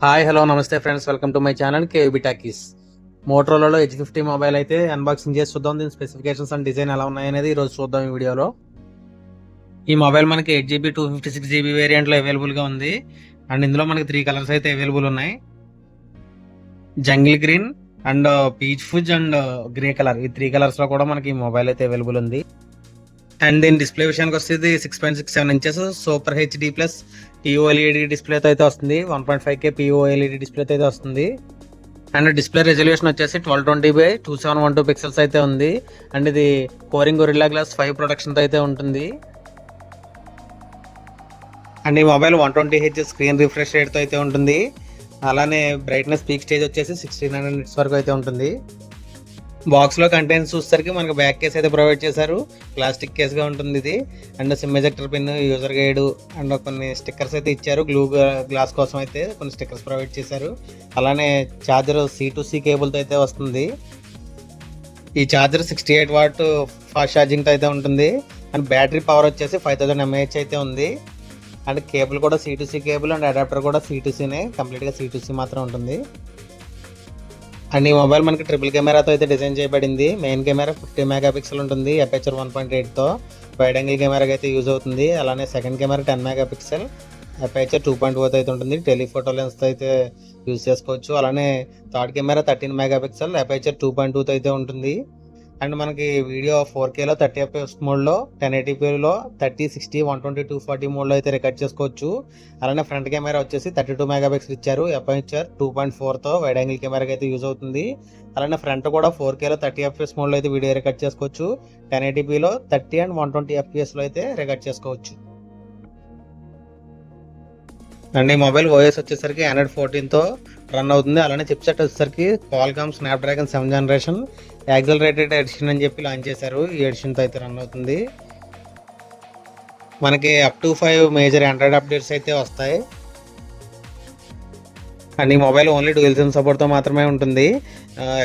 Hi hello నమస్తే friends, welcome to my channel KVB talkies. మోటరోలాలో H50 mobile అయితే unboxing చేసి చూద్దాం. దీని స్పెసిఫికేషన్స్ అండ్ డిజైన్ ఎలా ఉన్నాయనేది ఈరోజు చూద్దాం ఈ వీడియోలో. ఈ మొబైల్ మనకి 8GB 256GB వేరియంట్లో అవైలబుల్గా ఉంది. అండ్ ఇందులో మనకి 3 కలర్స్ అయితే అవైలబుల్ ఉన్నాయి. Jungle green and peach fuzz and grey colour, ఈ 3 కలర్స్లో కూడా మనకి ఈ మొబైల్ అయితే అవైలబుల్ ఉంది. అండ్ దీని డిస్ప్లే విషయానికి వస్తే 6.67 inches super HD plus POLED డిస్ప్లేతో అయితే వస్తుంది. 1.5K POLED డిస్ప్లేతో అయితే వస్తుంది. అండ్ డిస్ప్లే రెజల్యూషన్ వచ్చేసి 1220x2712 పిక్సెల్స్ అయితే ఉంది. అండ్ ఇది కోరింగ్ గొరిల్లా గ్లాస్ 5 ప్రొడక్షన్తో అయితే ఉంటుంది. అండ్ ఈ మొబైల్ 120Hz స్క్రీన్ రిఫ్రెష్ రేట్తో అయితే ఉంటుంది. అలానే బ్రైట్నెస్ పీక్ స్టేజ్ వచ్చేసి 1600 nits వరకు అయితే ఉంటుంది. బాక్స్లో కంటెంట్స్ చూసేసరికి మనకి బ్యాక్ కేస్ అయితే ప్రొవైడ్ చేశారు. ప్లాస్టిక్ కేస్గా ఉంటుంది ఇది. And SIM ejector pin, user guide and కొన్ని స్టిక్కర్స్ అయితే ఇచ్చారు. గ్లూ గ్లాస్ కోసం అయితే కొన్ని స్టిక్కర్స్ ప్రొవైడ్ చేశారు. అలానే ఛార్జర్ C2C కేబుల్తో అయితే వస్తుంది. ఈ ఛార్జర్ 68 వాట్ ఫాస్ట్ ఛార్జింగ్తో అయితే ఉంటుంది. అండ్ బ్యాటరీ పవర్ వచ్చేసి 5000 mAh అయితే ఉంది. అండ్ కేబుల్ కూడా C2C కేబుల్ అండ్ అడాప్టర్ కూడా C2Cనే, కంప్లీట్గా C2C మాత్రం ఉంటుంది. అండ్ ఈ మొబైల్ మనకి ట్రిపుల్ కెమెరాతో అయితే డిజైన్ చేయబడింది. మెయిన్ కెమెరా 50 మెగాపిక్సెల్ ఉంటుంది, అపేచర్ 1.8తో. వైడ్ యాంగిల్ కెమెరాకి అయితే యూజ్ అవుతుంది. అలానే సెకండ్ కెమెరా 10 మెగాపిక్సెల్, అపేచర్ 2.4తో అయితే ఉంటుంది. టెలిఫోటో లెన్స్తో అయితే యూజ్ చేసుకోవచ్చు. అలానే థర్డ్ కెమెరా 13 మెగాపిక్సెల్, అపేచర్ 2.2తో అయితే ఉంటుంది. అండ్ మనకి వీడియో 4Kలో 30fps మోడ్లో, 1080pలో 30, 60, 120, 240 మోడ్లో అయితే రికార్డ్ చేసుకోవచ్చు. అలానే ఫ్రంట్ కెమెరా వచ్చేసి 32 మెగాపిక్సెల్ ఇచ్చారు, అపర్చర్ 2.4తో వైడ్ యాంగిల్ కెమెరాకి అయితే యూజ్ అవుతుంది. అలానే ఫ్రంట్ కూడా 4Kలో 30fps మోడ్లో అయితే వీడియో రికార్డ్ చేసుకోవచ్చు. 1080pలో 30 అండ్ 120fpsలో అయితే రికార్డ్ చేసుకోవచ్చు. అండ్ ఈ మొబైల్ ఓఎస్ వచ్చేసరికి Android 14తో రన్ అవుతుంది. అలానే చిప్సెట్ వచ్చేసరికి Qualcomm Snapdragon 7th generation accelerated edition అని చెప్పి లాంచ్ చేశారు. ఈ ఎడిషన్తో అయితే రన్ అవుతుంది. మనకి up to 5 major Android updates అయితే వస్తాయి. అండ్ ఈ మొబైల్ ఓన్లీ డ్యూయల్ సిమ్ సపోర్ట్తో మాత్రమే ఉంటుంది.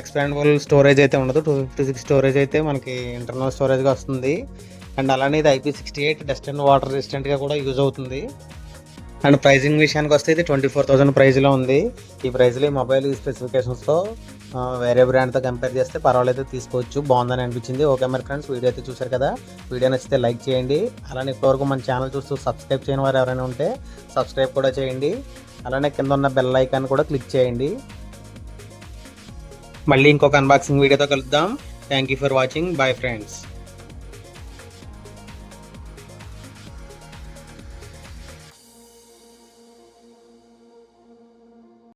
ఎక్స్పాండబుల్ స్టోరేజ్ అయితే ఉండదు. 256 స్టోరేజ్ అయితే మనకి ఇంటర్నల్ స్టోరేజ్గా వస్తుంది. అండ్ అలానే ఇది IP68 డస్ట్ అండ్ వాటర్ రెసిస్టెంట్గా కూడా యూజ్ అవుతుంది. అండ్ ప్రైజింగ్ విషయానికి వస్తే ఇది 24,000 ప్రైజ్లో ఉంది. ఈ ప్రైజ్లో ఈ మొబైల్ స్పెసిఫికేషన్స్తో వేరే బ్రాండ్తో కంపేర్ చేస్తే పర్వాలేదు, తీసుకోవచ్చు. బాగుందని అనిపించింది. ఓకే మరి ఫ్రెండ్స్, వీడియో అయితే చూశారు కదా. వీడియో నచ్చితే లైక్ చేయండి. అలానే ఇప్పటివరకు మన ఛానల్ చూస్తూ సబ్స్క్రైబ్ చేయని వారు ఎవరైనా ఉంటే సబ్స్క్రైబ్ కూడా చేయండి. అలానే కింద ఉన్న బెల్ ఐకాన్ కూడా క్లిక్ చేయండి. మళ్ళీ ఇంకొక అన్బాక్సింగ్ వీడియోతో కలుద్దాం. Thank you for watching. Bye friends.